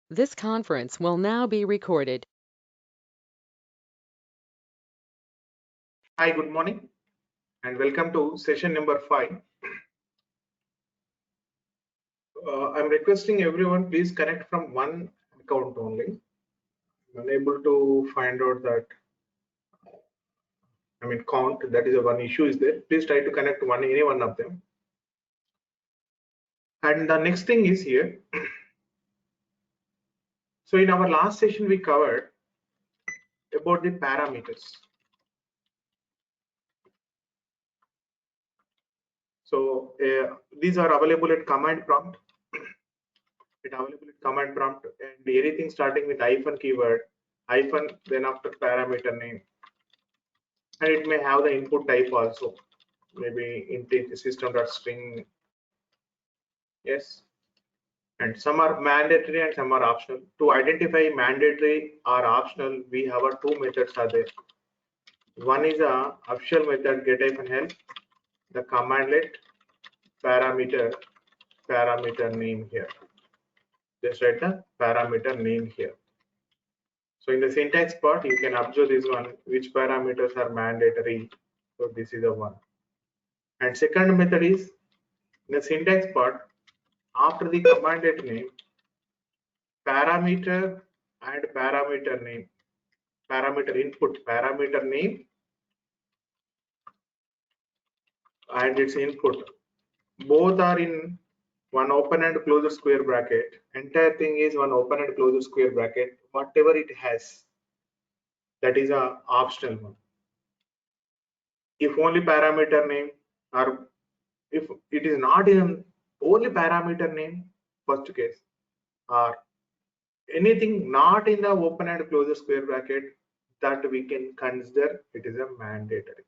This conference will now be recorded. Hi, good morning and welcome to session number 5. I'm requesting everyone please connect from one account only. I'm unable to find out that, count, that is a one issue is there. Please try to connect any one of them. And the next thing is here. So in our last session we covered about the parameters. So these are available at command prompt. And anything starting with hyphen keyword, hyphen, then after parameter name, and it may have the input type also, maybe integer system.string. Yes, and some are mandatory and some are optional. To identify mandatory or optional, we have our two methods are there. One is a official method get-help, the commandlet parameter name here. Just write the parameter name here. So in the syntax part, you can observe this one, which parameters are mandatory. So this is the one. And second method is in the syntax part, after the commandlet name, parameter and parameter name, parameter input, parameter name and its input, both are in one open and closed square bracket. Entire thing is one open and closed square bracket. Whatever it has, that is a optional one. If only parameter name, or if it is not in only parameter name, first case, or anything not in the open and closed square bracket, that we can consider it is a mandatory.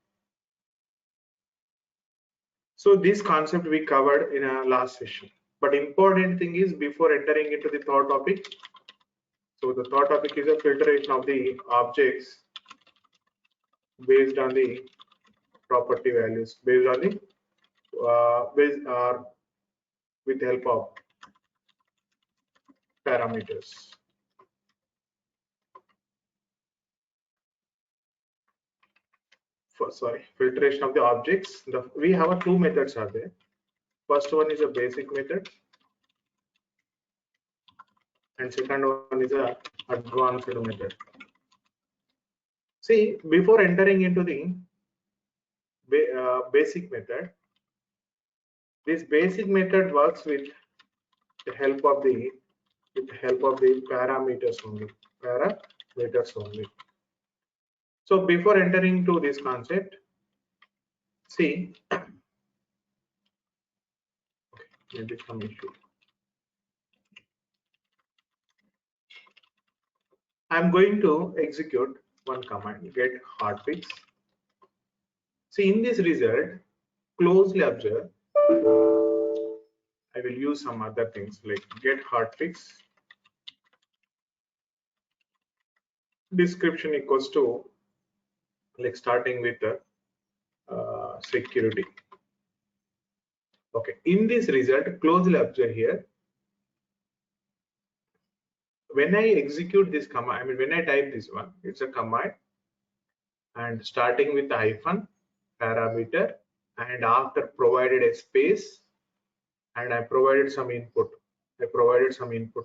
So this concept we covered in our last session. But important thing is before entering into the third topic. So the third topic is a filtration of the objects based on the property values, based on the with help of parameters. Filtration of the objects. We have two methods are there. First one is a basic method, and second one is a advanced method. See, before entering into the basic method, this basic method works with the help of the parameters only. So before entering to this concept, see, maybe some issue. I'm going to execute one command, get hotfix. See, in this result, closely observe. I will use some other things like get hotfix. Description equals to, like, starting with the security. Okay, in this result, closely observe here. When I execute this command, when I type this one, it's a command and starting with the hyphen parameter, and after provided a space, and I provided some input.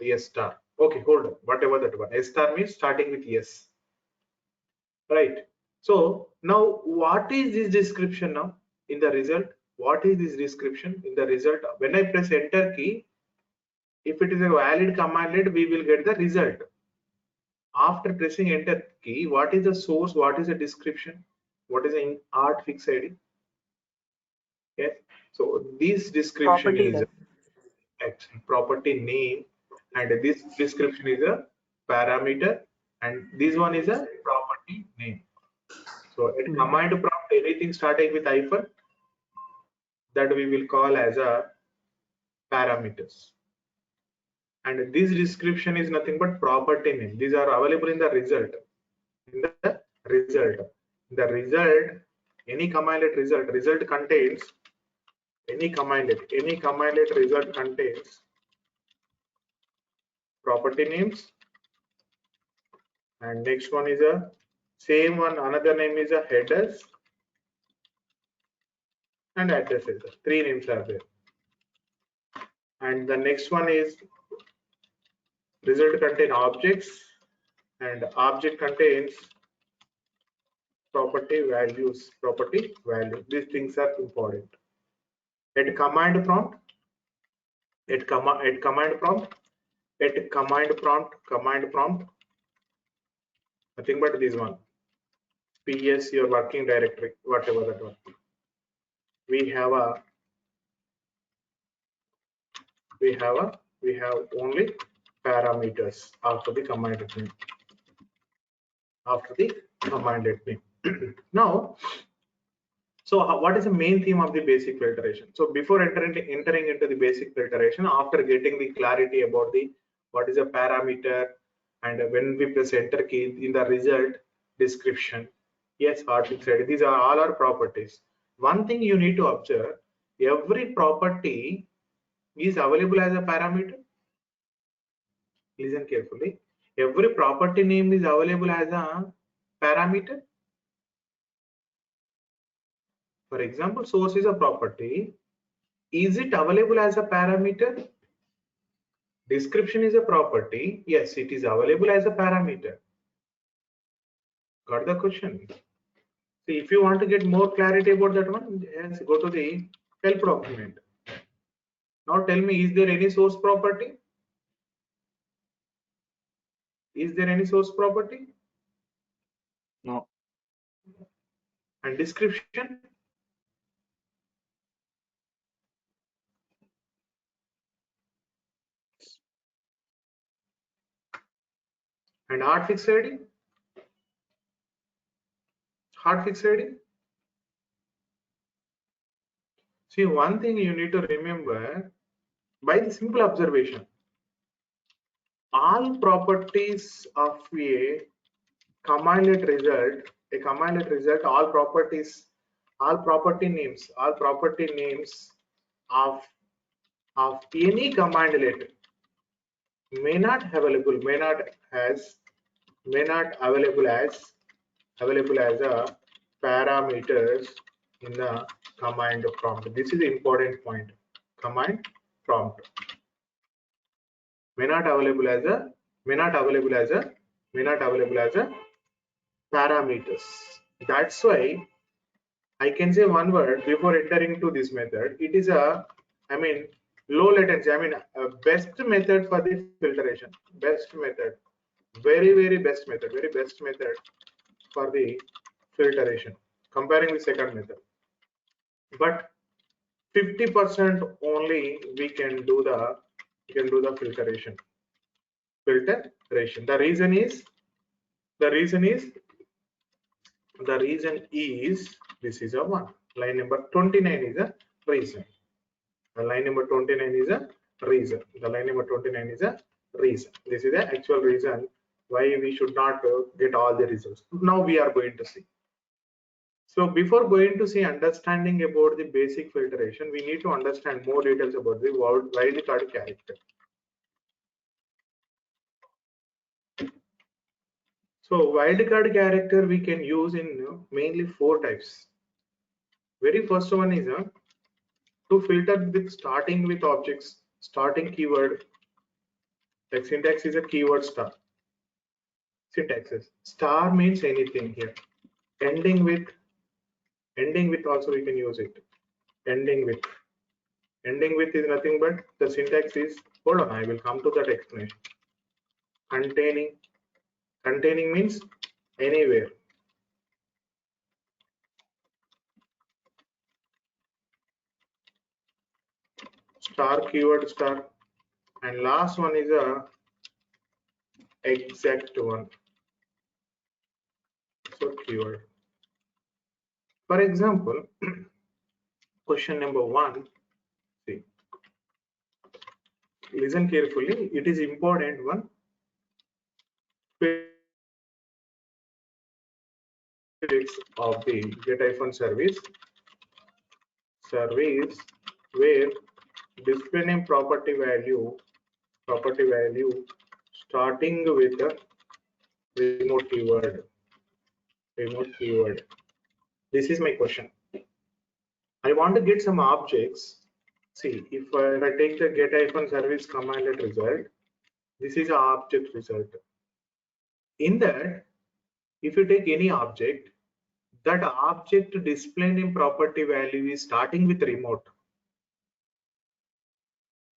Yes star. Okay, hold on, whatever that one. S star means starting with yes. Right. So now what is this description now in the result? What is this description in the result? When I press enter key, if it is a valid commandlet, we will get the result. After pressing enter key, what is the source? What is the description? What is the art fix ID? Yes. So this description Property is name. property name, and this description is a parameter, and this one is a property name. So at command prompt, anything starting with hyphen, that we will call as a parameters. And this description is nothing but property name. These are available in the result. The result, any commandlet result contains any commandlet result contains property names, and next one is a same one, another name is a headers and addresses. Three names are there. And the next one is result contain objects, and object contains property values. Property value. These things are important. At command prompt, at command prompt, command prompt, nothing but this one. PS your working directory, whatever that one. We have only parameters after the commanded name. Now, so what is the main theme of the basic filtration? So before entering into the basic filtration, after getting the clarity about the what is a parameter, and when we press enter key in the result description, yes, hard fixed, these are all our properties. One thing you need to observe, every property is available as a parameter. Listen carefully. Every property name is available as a parameter. For example, source is a property. Is it available as a parameter? Description is a property. Yes, it is available as a parameter. Got the question? See, if you want to get more clarity about that one, yes, go to the help document. Now tell me, is there any source property? Is there any source property? No. And description? And hard fixed ID? Hard fixed ID? See, one thing you need to remember by the simple observation, all properties of a commanded result, all property names of any command letter may not available as a parameters in the command prompt. This is the important point. Command prompt may not available as a parameters. That's why I can say one word before entering to this method. It is a, low latency. Best method for the filtration. Best method. Very best method. Very best method for the filtration. Comparing the second method. But 50% only we can do the filtration. The reason is this is a one. Line number 29 is a reason. The line number 29 is a reason. This is the actual reason why we should not get all the results. Now we are going to see. So before going to see understanding about the basic filtration, we need to understand more details about the wildcard character. So wildcard character we can use in mainly four types. Very first one is to filter with starting with objects, starting keyword. Like syntax is a keyword star. Syntaxes. Star means anything here. Ending with also we can use it. Ending with is nothing but the syntax is, hold on, I will come to that explanation. Containing means anywhere. Star, keyword star, and last one is a exact one. So keyword. For example, question number 1. See, listen carefully. It is important one. Of the get-service where display name property value starting with the remote keyword. Remote keyword. This is my question. I want to get some objects. See, if I take the get icon service commanded result, this is an object result. In that, if you take any object, that object display name property value is starting with remote.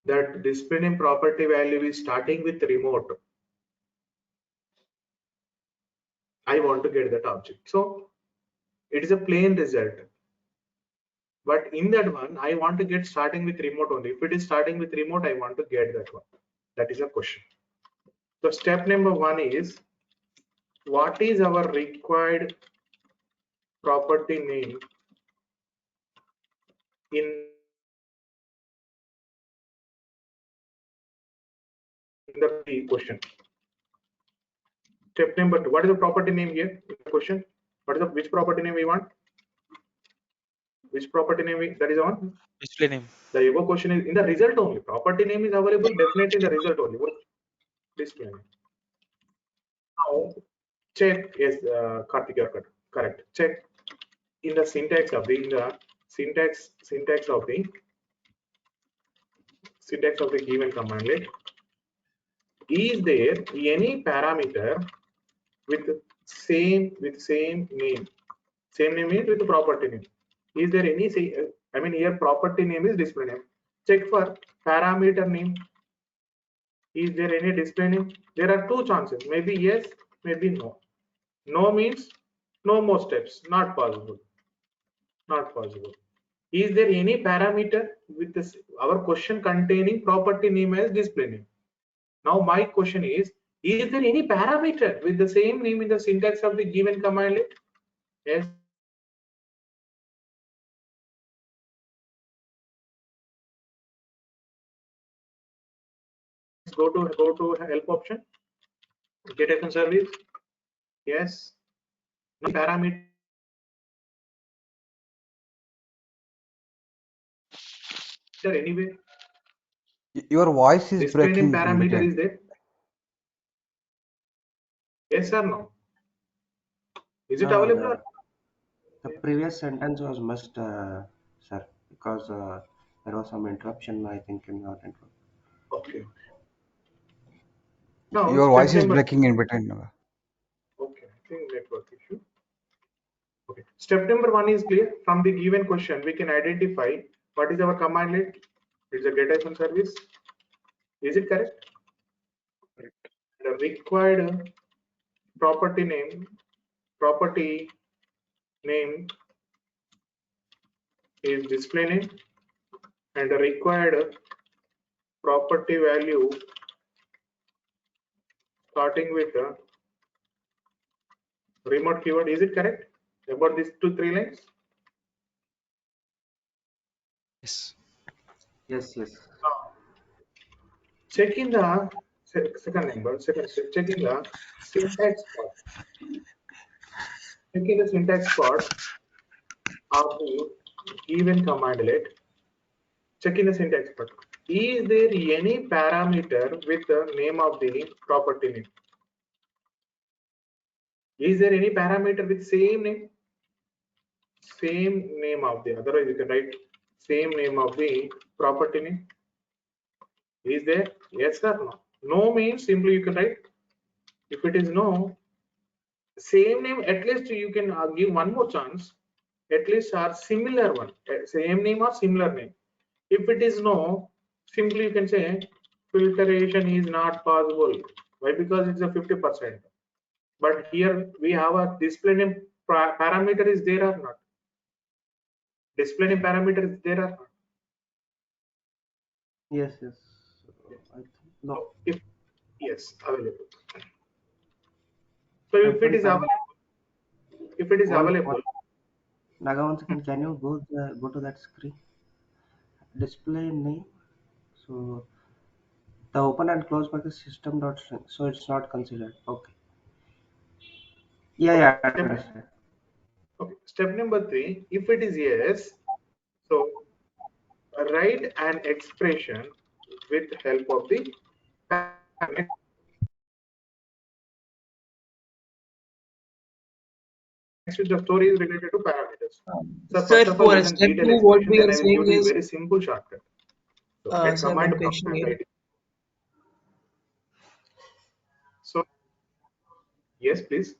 That display name property value is starting with remote. I want to get that object. So it is a plain result. But in that one, I want to get starting with remote only. If it is starting with remote, I want to get that one. That is a question. So step number one is, what is our required property name in the question? Step number two, what is the property name here in the question? What is the which property name we want? Which property name that is on? Display name. The above question is in the result only. Property name is available definitely in the result only. What display name? Now check, yes, Karthik, you're correct. Check in the syntax of the syntax of the given commandlet. Is there any parameter with same name? Same name means with the property name. Is there any I mean here property name is display name. Check for parameter name. Is there any display name? There are two chances. Maybe yes, maybe no. No means no more steps. Not possible. Not possible. Is there any parameter with this our question containing property name as display name? Now my question is there any parameter with the same name in the syntax of the given commandlet? Yes. Go to help option. Get icon service. Yes. No parameter anyway. Your voice is Display name breaking in parameter between. is there. Yes or no? Is it No, available? the previous sentence was missed, sir, because there was some interruption, I think, in your network. Okay. Now Your step voice is number. breaking in between. Okay, I think network issue. Okay. Step number one is clear. From the given question, we can identify what is our commandlet. It's a get icon service. Is it correct? Correct. The required property name is display name, and the required property value starting with the remote keyword. Is it correct about these 2-3 lines? Yes. Yes, yes. Check in the second number, second step, check in the syntax part. Check in the syntax part of the given commandlet. Check in the syntax part. Is there any parameter with the name of the property name? Is there any parameter with same name? Same name of the, otherwise you can write same name of the property name. Is there? Yes or no? No means simply you can write. If it is no, same name, at least you can give one more chance. At least are similar one, same name or similar name. If it is no, simply you can say filtration is not possible. Why? Because it's a 50%. But here we have a display name parameter is there or not? Display name parameter is there or not? Yes, yes. I think, no. So if yes, available. So I'm if it sorry, is sir. available, Naga, once again, can you go to that screen? Display name. So the open and close bracket system dot string. So it's not considered. Okay. Yeah, okay. yeah, I understand. Step number 3, if it is yes, so write an expression with help of the parameter. Next is the story is related to parameters. So Sir, first of all, for listen step detailed 2, what explanation. we Then are I will saying give you is, very simple shortcut. So get sir, one command prompt question and here. write it. So yes, please.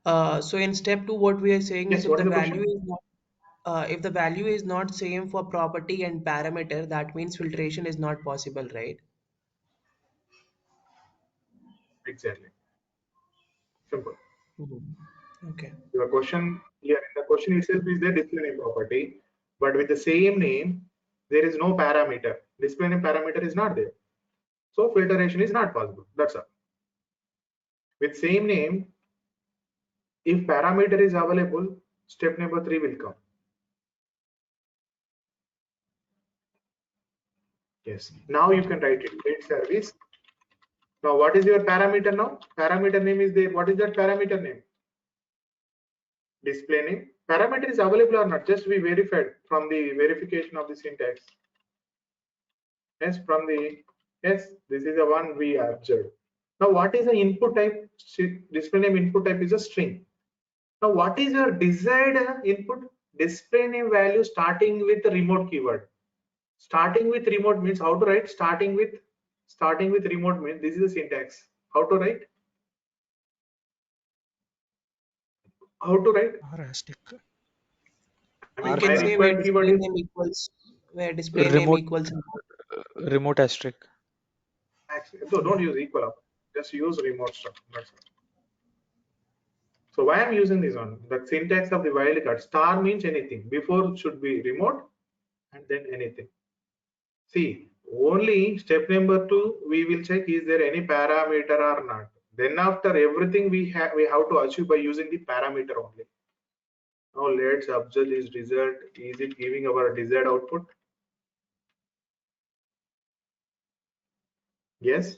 So in step 2, what we are saying is Yes. if What the is the value question? is not if the value is not same for property and parameter, that means filtration is not possible, right? Exactly. Simple. Mhm. Okay. Your question here in the question itself is the display name property, but with the same name, there is no parameter. Display name parameter is not there. So filtration is not possible. That's all. With same name, if parameter is available, step number 3 will come. Yes. Now you can write it. Get service. Now what is your parameter now? Parameter name is there. What is that parameter name? Display name. Parameter is available or not? Just be verified from the verification of the syntax. Yes, from the yes, this is the one we observed. Now what is the input type? Display name input type is a string. Now what is your desired input? Display name value starting with the remote keyword. Starting with remote means how to write? Starting with remote means this is the syntax. How to write? How to write? Rastic. I We mean, can my say where required keyword display is name equals where display name Remote equals. remote asterisk. so don't Yeah. use equal up. Just use remote stuff. That's it. So why I'm using this one? The syntax of the wildcard star means anything. Before should be remote and then anything. See, only step number 2 we will check is there any parameter or not. Then after everything we have to achieve by using the parameter only. Now let's observe this result. Is it giving our desired output? Yes.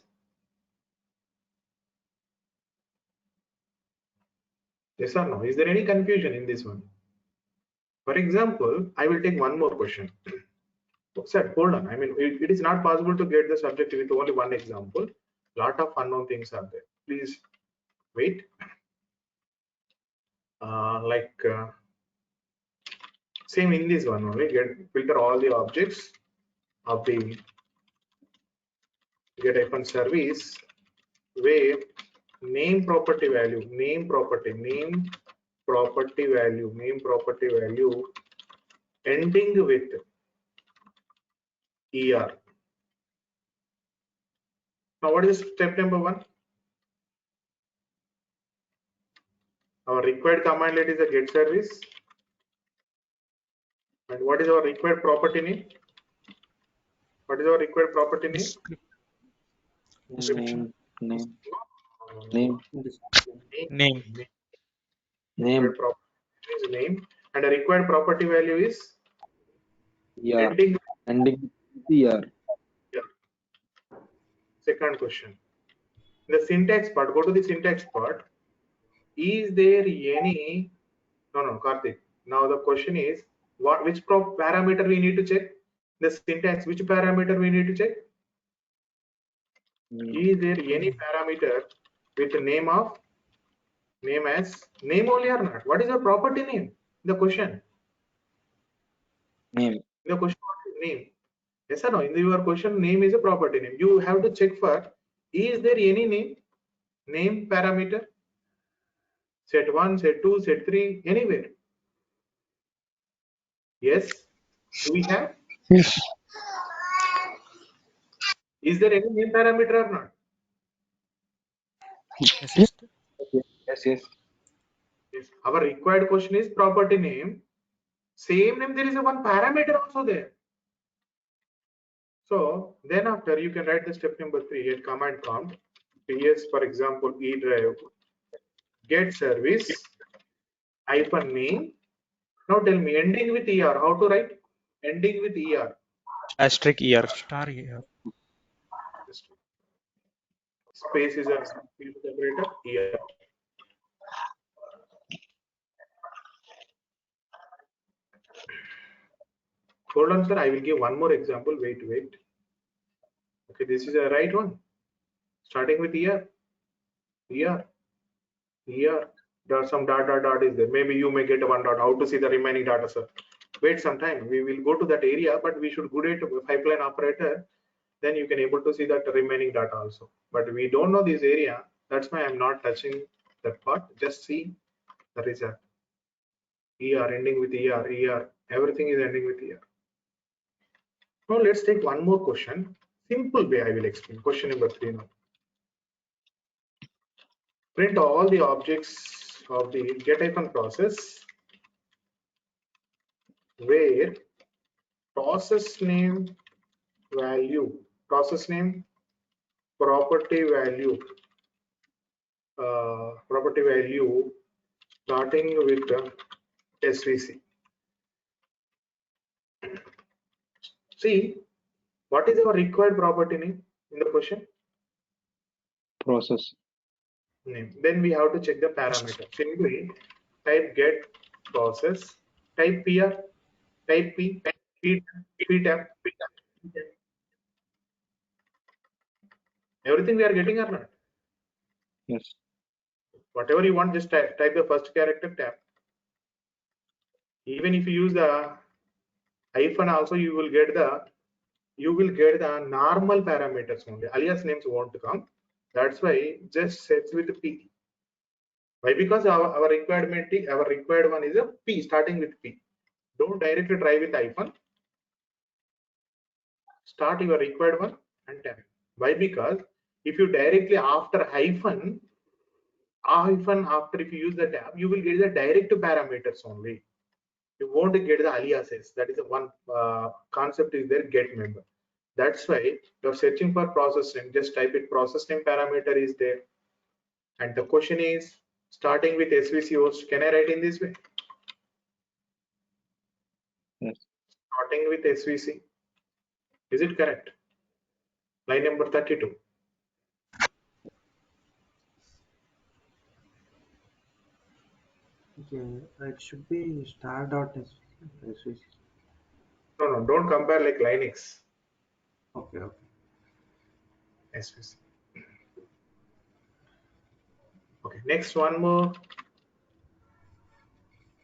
Yes or no? Is there any confusion in this one? For example, I will take one more question. Sir, hold on. I mean, it is not possible to get the subject with only one example. Lot of unknown things are there. Please wait. Same in this one only. Filter all the objects of the get icon service where name property value, name property value ending with er. Now, what is step number 1? Our required command line is a get service. And what is our required property name? What is our required property name? Description. Name. No. Name. Name. Required property is name, and a required property value is ER. ending. Ending with ER. Yeah. Second question. The syntax part. Go to the syntax part. Is there any? No, Karthik. Now the question is, which parameter we need to check? The syntax. Which parameter we need to check? Is there any parameter with the name as name only or not? What is your property name? The question. Name. The question is name. Yes or no? In your question, name is a property name. You have to check for is there any name parameter? Set 1, set 2, set 3, anywhere. Yes. Do we have? Yes. Is there any name parameter or not? Yes. Yes. Yes. Yes. Our required question is property name. Same name, there is a one parameter also there. So then after you can write the step number 3 at command prompt. PS, for example, E drive get service hyphen name. Now tell me ending with ER. How to write? Ending with ER. Asterisk ER. Star ER. Space is a field separator. ER. Hold on, sir. I will give one more example. Wait. Okay, this is a right one. Starting with ER. ER. ER. There's some dot is there. Maybe you may get a one dot. How to see the remaining data, sir? Wait some time. We will go to that area, but we should go to pipeline operator. Then you can able to see that remaining data also. But we don't know this area. That's why I'm not touching that part. Just see the result. ER ending with ER. Everything is ending with ER. Now let's take one more question. Simple way I will explain. Question number 3 now. Print all the objects of the get process where process name value, process name property value starting with the SVC. See, what is our required property name in the question? Process. Name. Then we have to check the parameter. Simply type get process, type PR, type P, P tab. Everything we are getting or not? Yes. Whatever you want, just type the first character tab. Even if you use the hyphen also, you will get the normal parameters only. Alias names won't come. That's why just sets with P. Why? Because our required one is a P, starting with P. Don't directly try with hyphen. Start your required one and tab. Why? Because if you directly after hyphen after if you use the tab, you will get the direct parameters only. You won't get the aliases. That is the one concept is there, get member. That's why you're searching for process name. Just type it, process name parameter is there. And the question is starting with SVC host. Can I write in this way? Yes. Starting with SVC. Is it correct? Line number 32. Yeah, it should be star.svc. No, don't compare like Linux. Okay. SVC. Okay, next one more.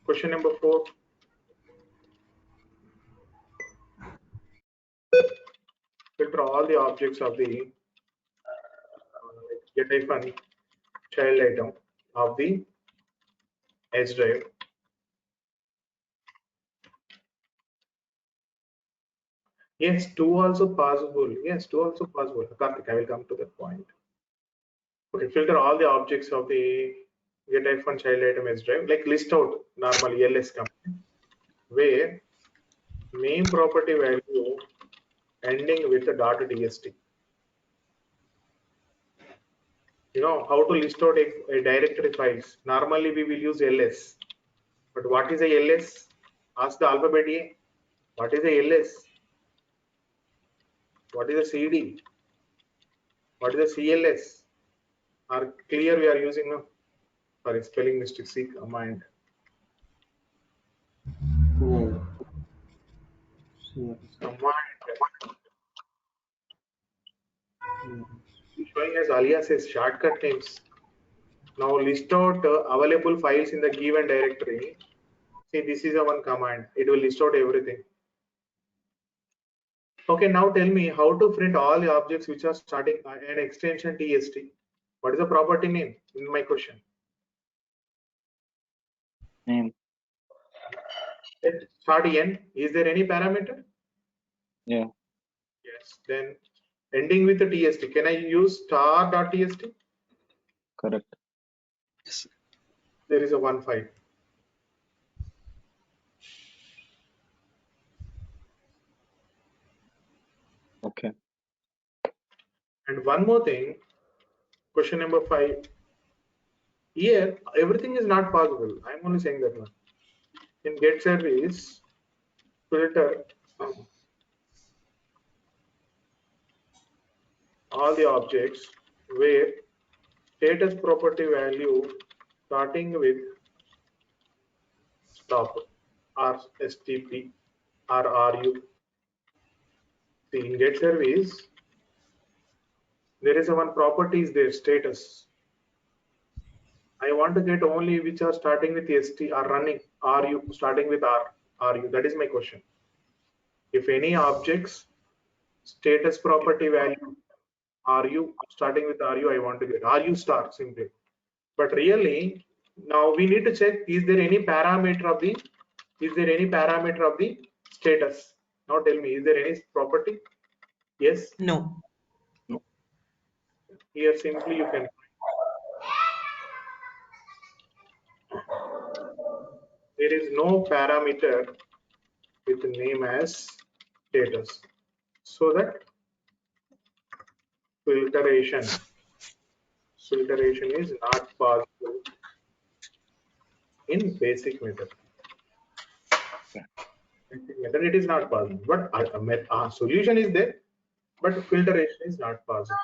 Question number 4. Filter all the objects of the get hyphen child item of the edge drive. Yes, 2 also possible. Yes, 2 also possible. Karthik, I will come to that point. Okay, filter all the objects of the get hyphen child item edge drive, like list out normally ls command, where name property value ending with a .dst. You know how to list out a directory files. Normally we will use ls, but what is a ls? Ask the alphabet A. What is a ls? What is a cd? What is a cls? Are clear we are using now? Sorry, spelling mistake. C command. Yeah. Command Yeah. showing as aliases shortcut names. Now list out available files in the given directory. See, this is a one command. It will list out everything. Okay, now tell me how to print all the objects which are starting an extension tst. What is the property name in my question? Name. Let start n. Is there any parameter? Yeah. Yes. Then ending with the tst. Can I use star.tst? Correct. Yes. There is a one file. Okay. And one more thing, question number 5. Here, everything is not possible. I'm only saying that one. In get service, filter all the objects where status property value starting with stop or stp or ru. See, in get service, there is a one property is there, status. I want to get only which are starting with ST are running. Are you starting with R? Are you? That is my question. If any objects status property value are you starting with are you, I want to get are you star simply. But really now we need to check is there any parameter of the status. Now tell me, is there any property? Yes. No. No. Here simply you can there is no parameter with name as status. So that filteration is not possible in basic method. Basic method it is not possible, but a solution is there, but filtration is not possible.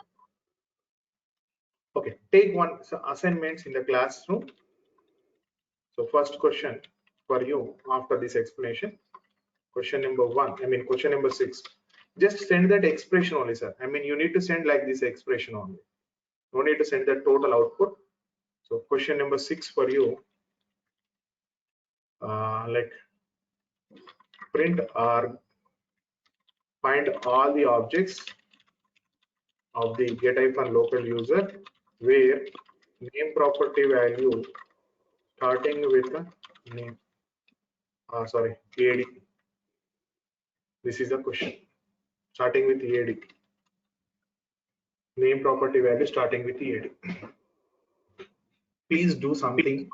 Okay, take one assignments in the classroom. So first question for you after this explanation. Question number 1, I mean question number 6. Just send that expression only, sir. I mean you need to send like this expression only. No need to send the total output. So question number 6 for you, like print or find all the objects of the get-local user where name property value starting with a name. Sorry, AD. This is the question. Starting with AD. Name property value starting with AD. Please do something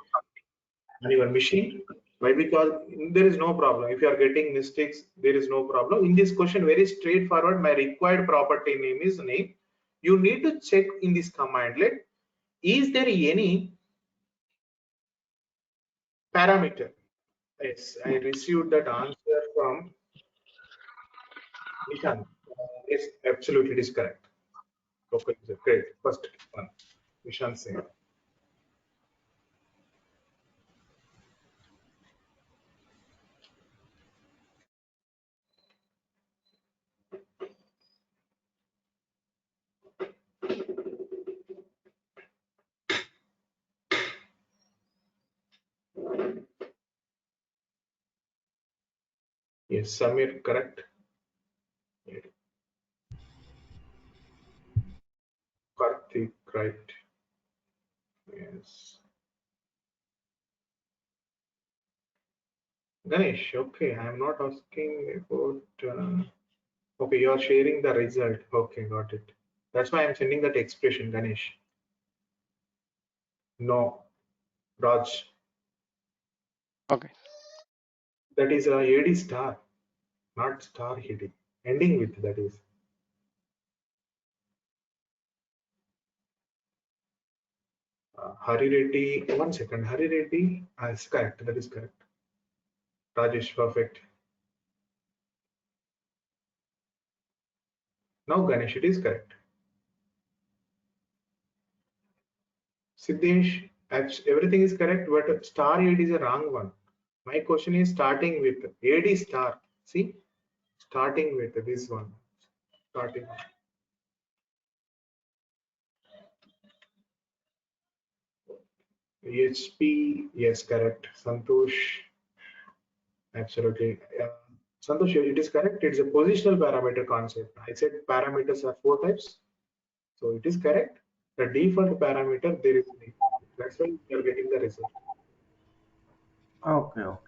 on your machine. Why? Because there is no problem. If you are getting mistakes, there is no problem. In this question, very straightforward. My required property name is name. You need to check in this command. Is there any parameter? Yes, I received that answer from Nishan. Yes, absolutely, it is correct. Okay, great. First one, Nishan saying. Yes, Samir, correct. Karthik, right. Yes. Ganesh, okay, I am not asking about. Okay, you are sharing the result. Okay, got it. That's why I'm sending that expression, Ganesh. No, Raj. Okay. That is a AD star, not star hitting. Ending with that is. Hari Reddy, 1 second. Hari Reddy, is correct. That is correct. Rajesh, perfect. Now Ganesh, it is correct. Siddesh, everything is correct, but star 8 is a wrong one. My question is starting with AD star. See, starting with this one. Starting. HP, yes, correct. Santosh, absolutely. Santosh, it is correct. It's a positional parameter concept. I said parameters are 4 types. So it is correct. The default parameter, there is name. That's why you are getting the result. Okay, okay.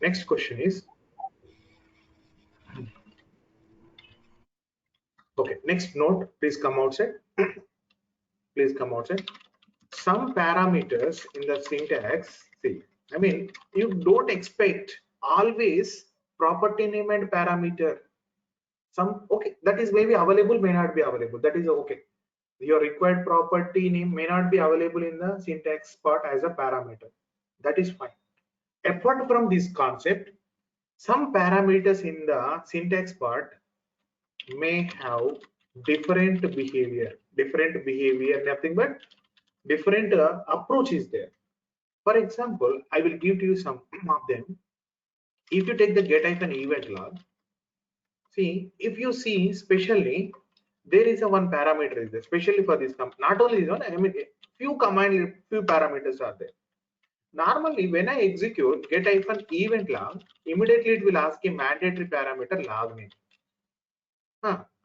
Next question is, okay, next note, please come outside. Please come outside. Some parameters in the syntax, see, I mean, you don't expect always property name and parameter. Some, okay, that is maybe available, may not be available. That is okay. Your required property name may not be available in the syntax part as a parameter. That is fine. Apart from this concept, some parameters in the syntax part may have different behavior, nothing but different approach is there. For example, I will give to you some of them. If you take the get-event log, see, if you see especially there is a one parameter is there, especially for this not only this one, I mean few parameters are there. Normally when I execute get hyphen event log, immediately it will ask a mandatory parameter log name.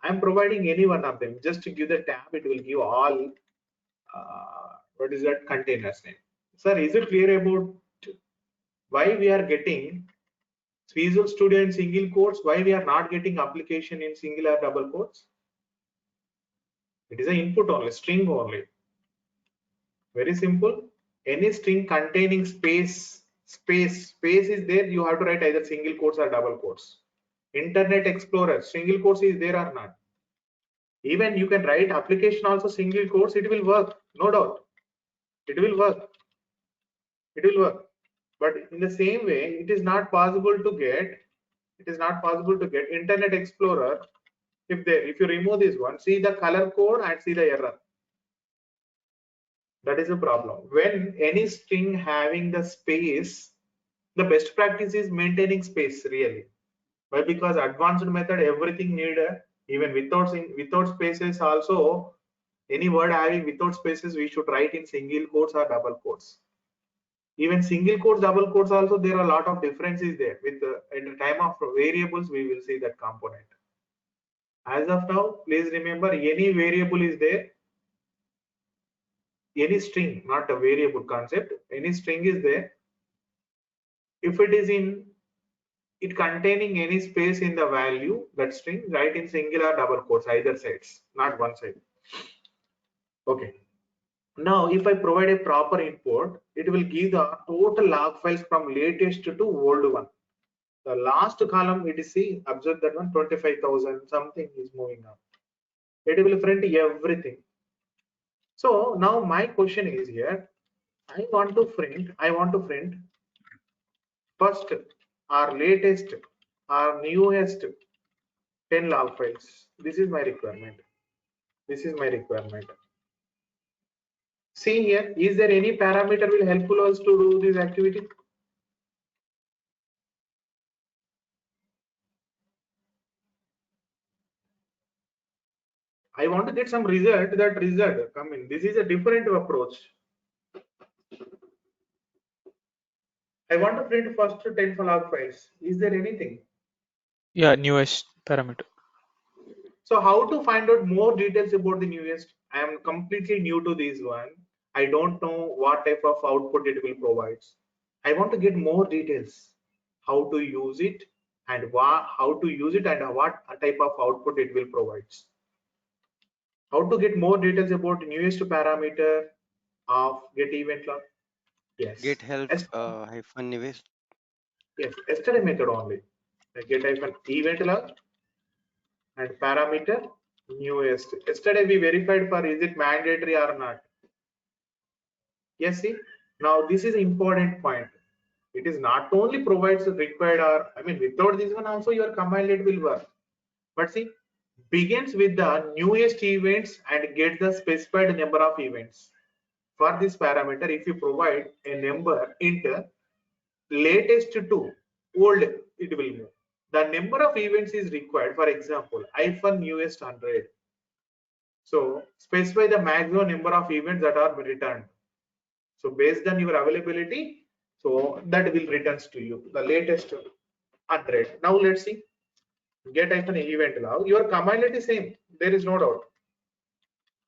I'm providing any one of them, just to give the tab it will give all what is that containers name. Sir, is it clear about why we are getting Visual Studio in single quotes, why we are not getting application in single or double quotes? It is an input only, string only. Very simple. Any string containing space is there, you have to write either single quotes or double quotes. Internet Explorer, single quotes is there or not? Even you can write application also single quotes, it will work, no doubt. It will work. It will work. But in the same way, it is not possible to get Internet Explorer if you remove this one, see the color code and see the error. That is a problem. When any string having the space, the best practice is maintaining space really. Why? Because advanced method everything need even without spaces also, any word having without spaces we should write in single quotes or double quotes. Even single quotes, double quotes also there are a lot of differences there. With at the time of variables we will see that component. As of now, please remember any variable is there, any string, not a variable concept, any string is there. If it is in it containing any space in the value, that string, write in single or double quotes, either sides, not one side. Okay. Now, if I provide a proper input, it will give the total log files from latest to old one. The last column, it is see, observe that one, 25,000 something is moving up. It will print everything. So now my question is here, I want to print first or latest or newest 10 log files. This is my requirement. This is my requirement. See here, is there any parameter will helpful us to do this activity? I want to get some result, that result come in. This is a different approach. I want to print first 10 log files. Is there anything? Yeah, newest parameter. So how to find out more details about the newest? I am completely new to this one. I don't know what type of output it will provide. I want to get more details. How to use it and how to use it and what type of output it will provide. How to get more details about newest parameter of get event log? Yes. Get help Yes, hyphen newest. yes, yesterday method only. Get hyphen event log and parameter newest. Yesterday we verified for is it mandatory or not. Yes, see, now this is important point. It is not only provides required or I mean without this one also your commandlet will work. But see, begins with the newest events and get the specified number of events. For this parameter, if you provide a number int latest to old, it will move. The number of events is required. For example, hyphen newest 100. So specify the maximum number of events that are returned. So based on your availability, so that will returns to you the latest 100. Now let's see. Get hyphen event log. Your commandlet is same. There is no doubt.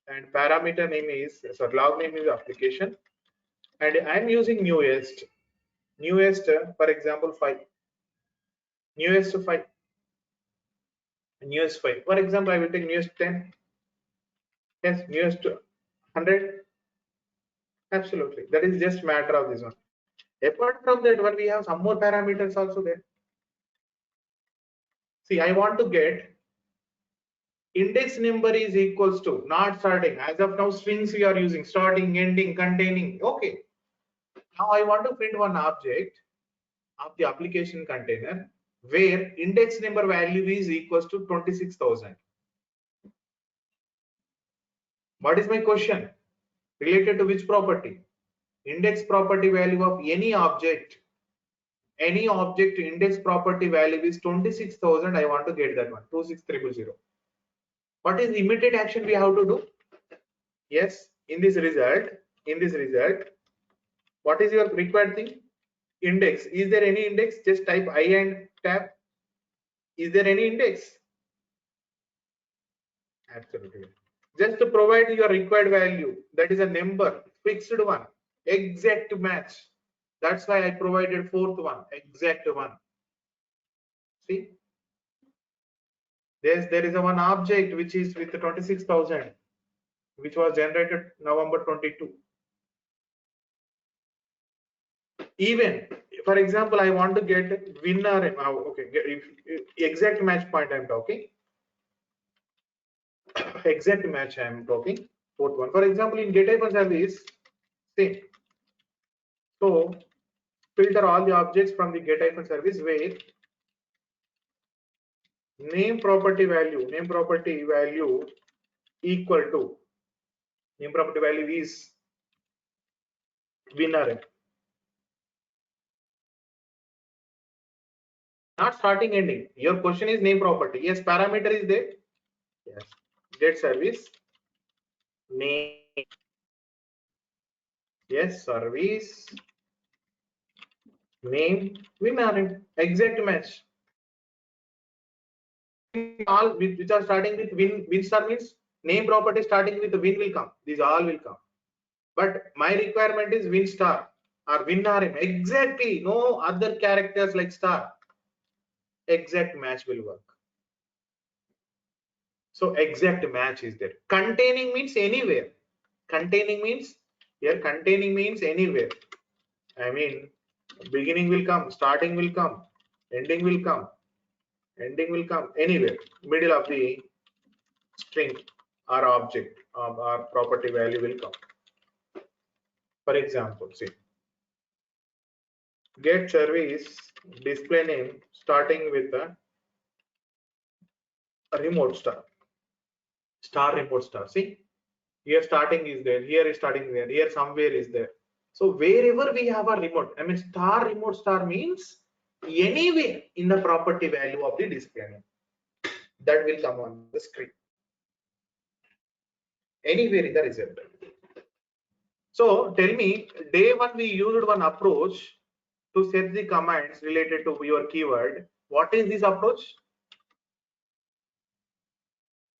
And parameter name is log name is application. And I'm using newest. Newest, for example, 5. Newest 5. Newest 5. For example, I will take newest 10. Yes, newest 100. Absolutely. That is just matter of this one. Apart from that one, we have some more parameters also there. See, I want to get index number is equals to not starting. As of now, strings we are using starting, ending, containing. Okay. Now I want to print one object of the application container where index number value is equals to 26,000. What is my question? Related to which property? Index property value of any object. Any object index property value is 26,000. I want to get that one 26300. What is the immediate action we have to do? Yes, in this result, what is your required thing? Index. Is there any index? Just type I and tab. Is there any index? Absolutely. Just to provide your required value, that is a number, fixed one, exact match. That's why I provided fourth one, exact one. See, there is a one object which is with 26,000, which was generated November 22. Even, for example, I want to get winner. Okay, exact match point I'm talking. Exact match I'm talking. Fourth one. For example, in get hyphen service, same. So filter all the objects from the get hyphen service where name property value equal to name property value is winner. Not starting ending. Your question is name property. Yes, parameter is there. Yes. Get service name. Yes, service name winner. Exact match. All which are starting with win star means name property starting with the win will come. These all will come. But my requirement is win star or win RM. Exactly. No other characters like star. Exact match will work. So exact match is there. Containing means anywhere. Containing means here containing means anywhere. I mean beginning will come, starting will come, ending will come, anywhere. Middle of the string or object or property value will come. For example, see get service display name starting with a remote star remote star. See here starting is there, here is starting there, here somewhere is there. So wherever we have a remote, I mean star remote star means anywhere in the property value of the display name that will come on the screen, anywhere in the result. So tell me, day one we used one approach to set the commands related to your keyword. What is this approach?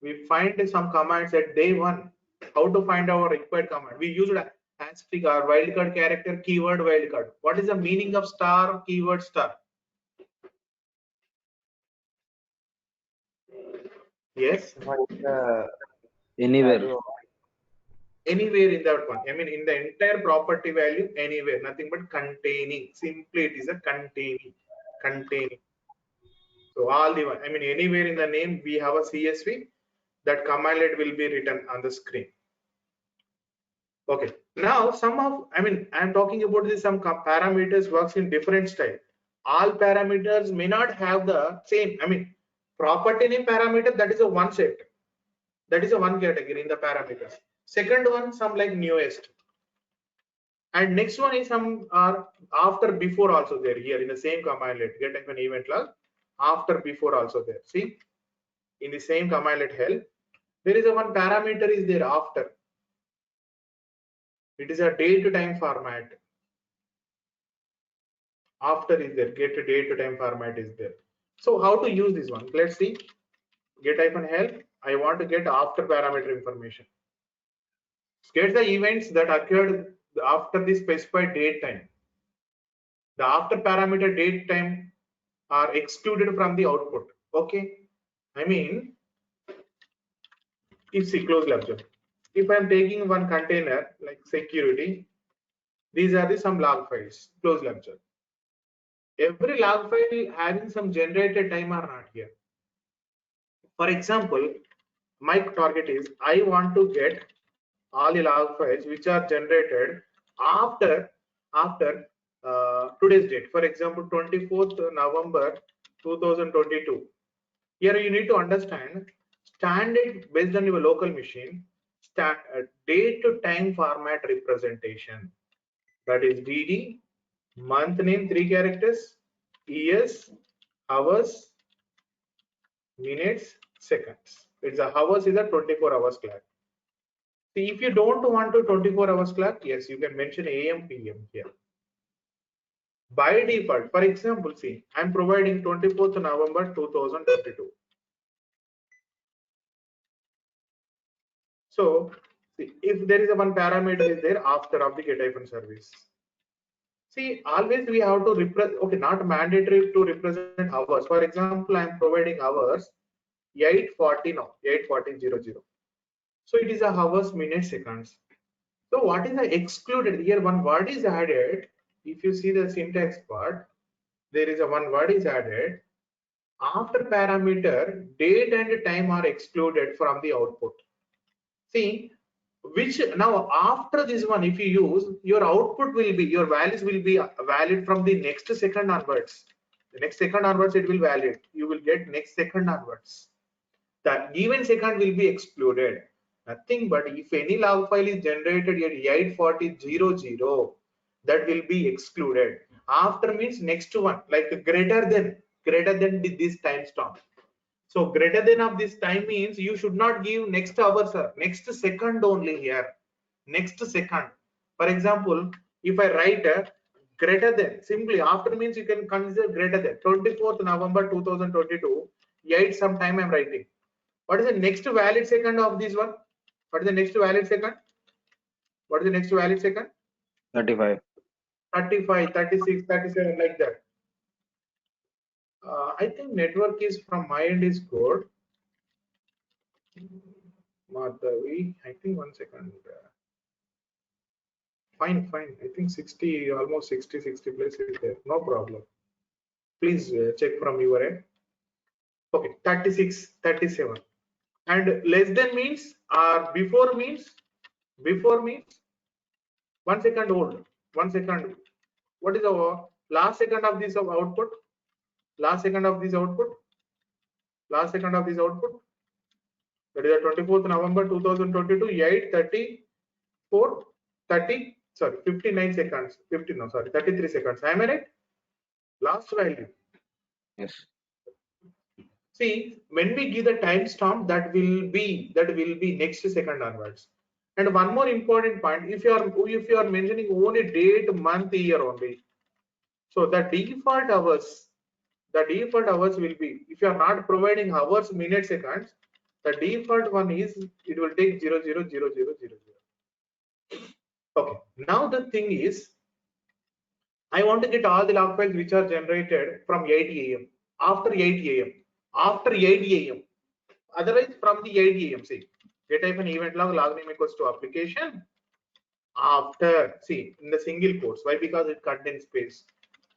We find some commands at day one. How to find our required command? We used asterisk or wildcard character keyword wildcard. What is the meaning of star keyword star? Yes, Find the Anywhere. value. anywhere in that one. I mean in the entire property value, anywhere, nothing but containing. Simply it is a containing. So all the one, I mean anywhere in the name we have a CSV, that commandlet will be written on the screen. Okay, now some of, I mean I'm talking about this, some parameters works in different style. All parameters may not have the same, I mean property name parameter, that is a one set, that is a one category in the parameters. Second one, some like newest, and next one is some are after before also there here in the same commandlet get an event log, after before also there. See in the same commandlet help there is a one parameter is there after. It is a date to time format. After is there, get a date to time format is there. So how to use this one? Let's see. Get hyphen help. I want to get after parameter information. Get the events that occurred after the specified date time. The after parameter date time are excluded from the output. Okay. I mean, if see close lecture. If I'm taking one container like security, these are the some log files. Close lecture. Every log file having some generated time or not here. For example, my target is I want to get all the log files which are generated after today's date. For example, 24th November 2022. Here you need to understand standard based on your local machine date to time format representation. That is DD, month name 3 characters, years, hours, minutes, seconds. It's a hours is a 24 hours clock. See, if you don't want to 24 hours clock, yes, you can mention AM, PM here. By default, for example, see, I'm providing 24th November 2022. So, see, if there is a one parameter is there after of the get service. See, always we have to represent, okay, not mandatory to represent hours. For example, I'm providing hours 840 now, 840.00. So it is a hours, minutes, seconds. So what is the excluded here? One word is added. If you see the syntax part, there is a one word is added. After parameter, date and time are excluded from the output. See, which now after this one, if you use, your output will be, your values will be valid from the next second onwards. The next second onwards, it will valid. You will get next second onwards. The given second will be excluded. Nothing but if any log file is generated at 840.00, that will be excluded. After means next one, like greater than this timestamp. So greater than of this time means you should not give next hour, sir. Next second only here. Next second. For example, if I write greater than, simply after means you can consider greater than 24th November 2022, 8 some time I'm writing. What is the next valid second of this one? What is the next valid second? What is the next valid second? 35. 35, 36, 37, like that. I think network is from my end is good. Madhavi, I think 1 second. Fine. I think 60, almost 60 plus is there. No problem. Please check from your end. Okay, 36, 37. And less than means or before means 1 second old. 1 second. What is the last second of this output? Last second of this output? Last second of this output? That is the 24th November 2022, 8:34, 30, sorry, 59 seconds. 50, no, sorry, 33 seconds. Am I right? Last value. Yes. See, when we give the timestamp, that will be next second onwards. And one more important point: if you are mentioning only date, month, year only, so the default hours will be, if you are not providing hours, minutes, seconds, the default one is it will take 000000. Okay. Now the thing is, I want to get all the log files which are generated from 8 a.m. after 8 a.m. after 8 a.m. Otherwise, from the 8 a.m. See, get an event log name equals to application after, see, in the single quotes. Why? Because it contains space.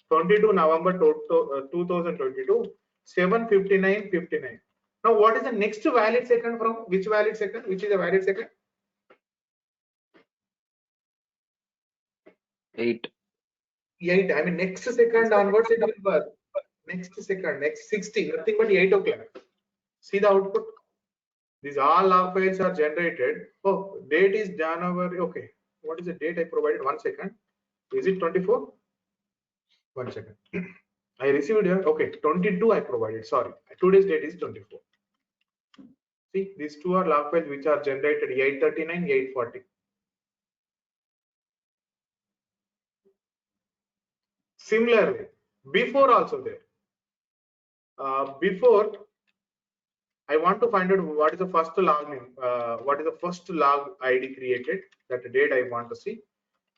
22 November 2022, 7:59:59. Now, what is the next valid second from which valid second? Which is a valid second? 8. 8. I mean, next second onwards it will work. Next second, next 60, nothing but 8 o'clock. See the output. These all log files are generated. Oh, date is January. Okay, what is the date I provided? 1 second. Is it 24? 1 second. I received here. Okay, 22 I provided. Sorry, today's date is 24. See, these two are log files which are generated 8:39, 8:40. Similarly, before also there. Before, I want to find out what is the first log name. What is the first log ID created? That date I want to see.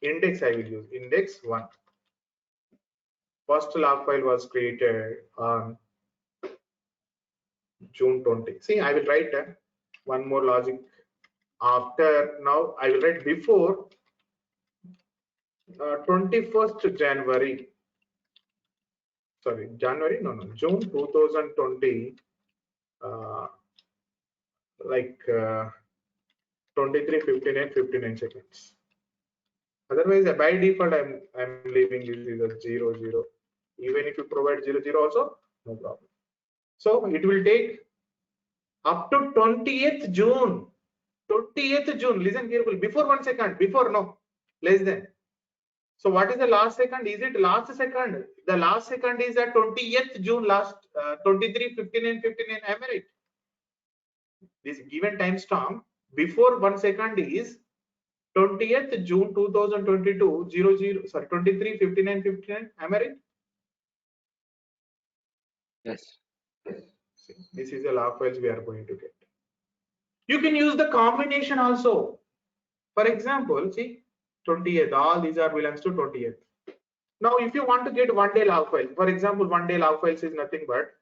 Index I will use. Index 1. First log file was created on June 20. See, I will write one more logic. After now, I will write before 21st January. Sorry, January? No, June 2020. Like 23:59:59 seconds. Otherwise, by default, I'm leaving this is a 00. Even if you provide 00 also, no problem. So it will take up to 20th June. 20th June. Listen carefully. Before 1 second. Before, no, less than. So what is the last second? Is it last second? The last second is at 20th June. Last 23:59:59. Am I right? This given timestamp before 1 second is 20th June 2022 sorry 23:59:59. Am I right? Yes. See, this is the log files we are going to get. You can use the combination also. For example, see 20th, all these are belongs to 20th. Now, if you want to get 1 day log file, for example, 1 day log files is nothing but,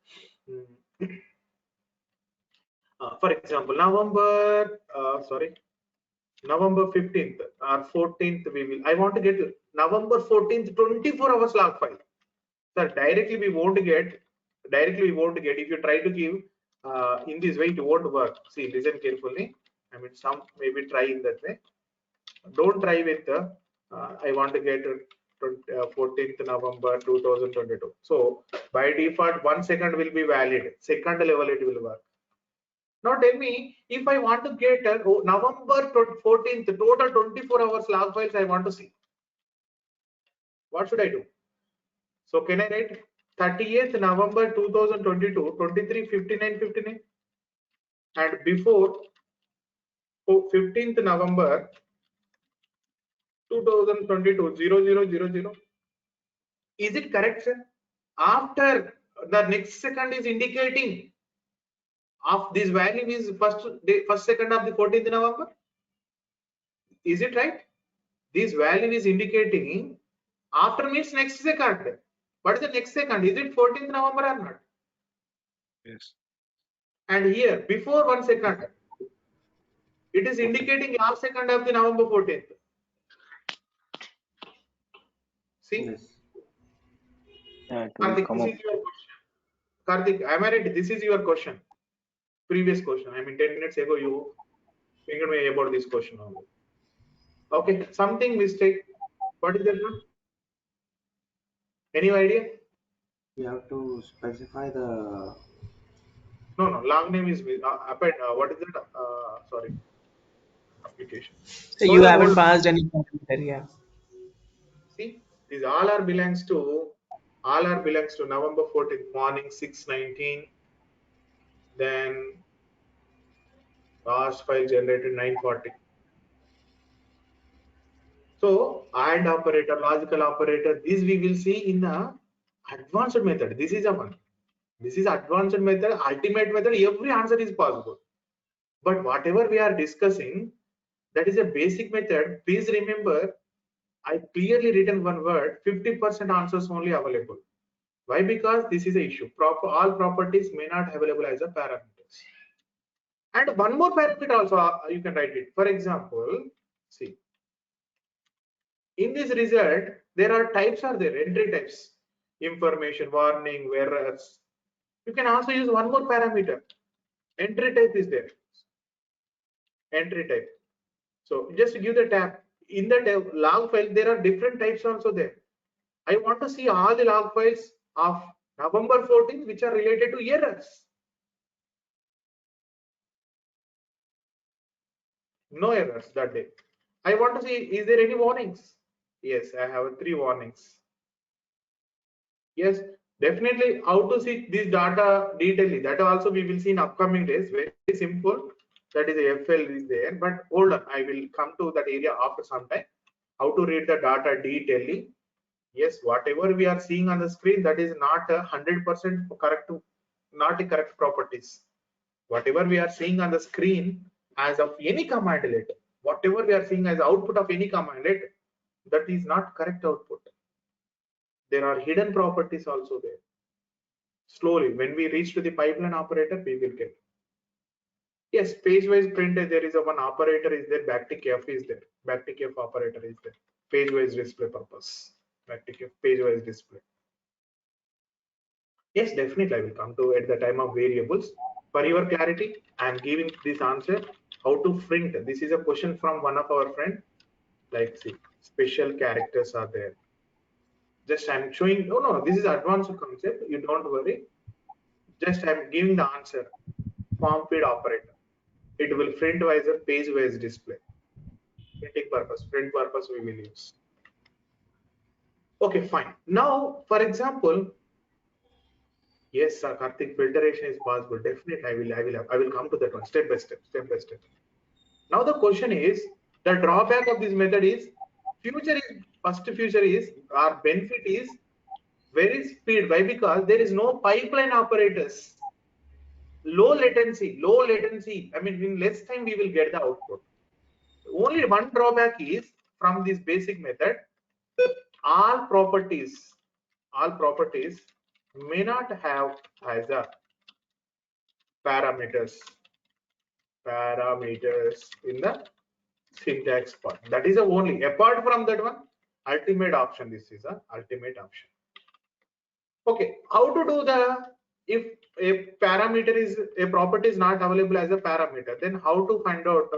for example, November 15th or 14th, I want to get November 14th 24 hours log file. Sir, directly we won't get. If you try to give in this way, it won't work. See, listen carefully. I mean, some maybe try in that way. Don't try with the I want to get 14th November 2022. So by default, 1 second will be valid. Second level it will work. Now tell me, if I want to get November 14th total 24 hours log files I want to see, what should I do? So can I write 30th November 2022 23:59:59 and before 15th November 2022 0000? Is it correct, sir? After the next second is indicating of this value is first second of the 14th November. Is it right? This value is indicating after means next second. What is the next second? Is it 14th November or not? Yes. And here before 1 second, it is indicating last second of the November 14th. See, Yeah, it will Karthik, come this up. is your question. Karthik, am I right? This is your question. Previous question. I mean, 10 minutes ago you pinged me about this question only. Okay, something mistake. What is that one? Any idea? You have to specify the No. Long name is what is that? Sorry, application. So you Hold on, haven't hold on. passed any parameter, yeah. See, these all are belongs to November 14th morning 6:19. Then last file generated 9:40. So AND operator, logical operator, this we will see in the advanced method. This is a one. This is advanced method, ultimate method. Every answer is possible. But whatever we are discussing, that is a basic method. Please remember, I clearly written one word, 50% answers only available. Why? Because this is a issue. All properties may not available as a parameters. And one more parameter also you can write it. For example, see, in this result, there are types are there, entry types, information, warning, errors. You can also use one more parameter. Entry type is there. Entry type. So just give the tab. In the log file, there are different types also there. I want to see all the log files of November 14th which are related to errors. No errors that day. I want to see, is there any warnings? Yes, I have 3 warnings. Yes, definitely how to see this data detailedly. That also we will see in upcoming days. Very simple. That is a FL is there. But hold on, I will come to that area after some time. How to read the data detailedly. Yes, whatever we are seeing on the screen, that is not 100% correct, not a correct properties. Whatever we are seeing on the screen as of any commandlet, whatever we are seeing as output of any commandlet, that is not correct output. There are hidden properties also there. Slowly, when we reach to the pipeline operator, we will get. Yes, page-wise print, there is a one operator is there, backtick F is there. Backtick F operator is there. Page-wise display purpose. Backtick F page-wise display. Yes, definitely I will come to at the time of variables. For your clarity, I am giving this answer how to print. This is a question from one of our friend. Like, see, special characters are there. Just I'm showing. No, this is advanced concept. You don't worry. Just I'm giving the answer. Form feed operator. It will print wise a page wise display. Printing purpose. Print purpose we will use. Okay, fine. Now, for example, Yes, sir, Karthik, filtration is possible. Definitely, I will come to that one step by step, step by step. Now the question is, the drawback of this method is, first feature is, our benefit is very speed. Why? Because there is no pipeline operators. Low latency. I mean, in less time we will get the output. Only one drawback is from this basic method, all properties may not have as a parameters in the syntax part. That is the only. Apart from that one, ultimate option. This is a ultimate option. Okay, how to do the, if a parameter is a property is not available as a parameter, then how to find out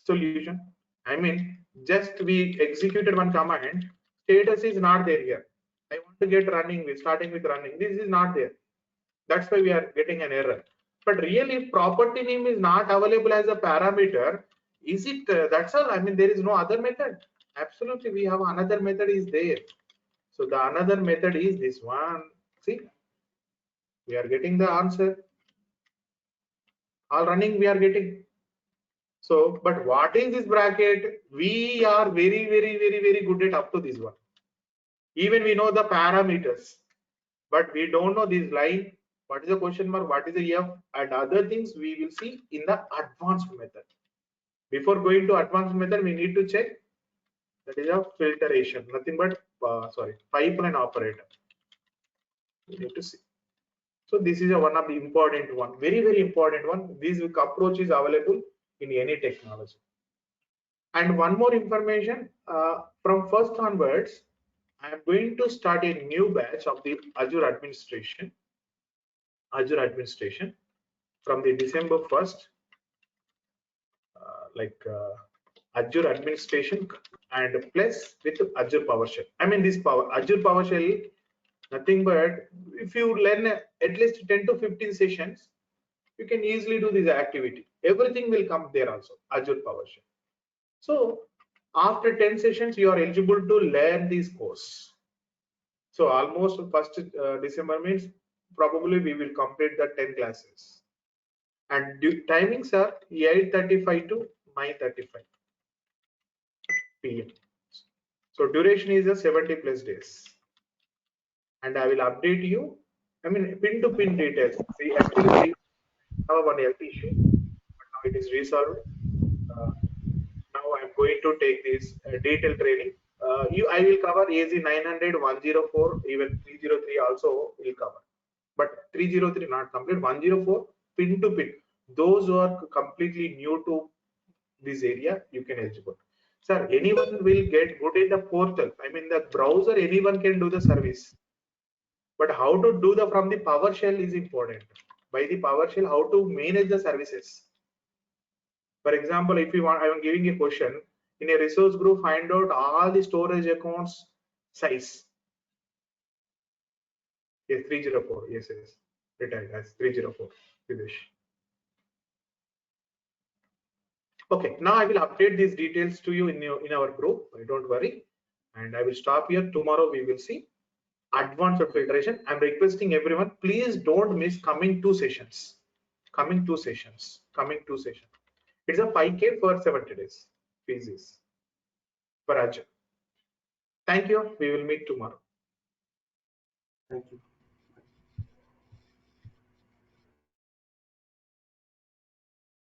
solution? I mean, just we executed one command, status is not there here. I want to get running with starting with running. This is not there. That's why we are getting an error. But really, if property name is not available as a parameter, is it that's all? I mean, there is no other method. Absolutely, we have another method is there. So the another method is this one. See, we are getting the answer. All running we are getting. So, but what is this bracket? We are very good at up to this one. Even we know the parameters, but we don't know this line. What is the question mark? What is the F? And other things we will see in the advanced method. Before going to advanced method, we need to check. That is a filtration. Nothing but pipeline operator. We need to see. So this is one of the important one, very important one. This approach is available in any technology. And one more information, from first onwards, I am going to start a new batch of the Azure administration from the December 1st, Azure administration and plus with Azure PowerShell. I mean, this Azure PowerShell, nothing but if you learn at least 10 to 15 sessions, you can easily do this activity. Everything will come there also, Azure PowerShell. So after 10 sessions, you are eligible to learn this course. So almost 1st December means probably we will complete the 10 classes. And timings are 8:35 to 9:35 p.m. So duration is a 70 plus days. And I will update you. I mean, pin to pin details. We actually have one health issue, but now it is resolved. Now I'm going to take this detailed training. I will cover AZ 900, 104, even 303 also will cover. But 303 not complete, 104 pin to pin. Those who are completely new to this area, you can eligible. Sir, anyone will get good in the portal. I mean, the browser, anyone can do the service. But how to do the from the PowerShell is important. By the PowerShell, how to manage the services. For example, if you want, I am giving a question in a resource group, find out all the storage accounts size. Yes, 304. Yes. Retired as 304. Videsh. Okay, now I will update these details to you in our group. Don't worry, and I will stop here. Tomorrow we will see advanced filtration. I'm requesting everyone, please don't miss coming two sessions. It's a 5K for 70 days. Fees is for Azure. Thank you. We will meet tomorrow. Thank you.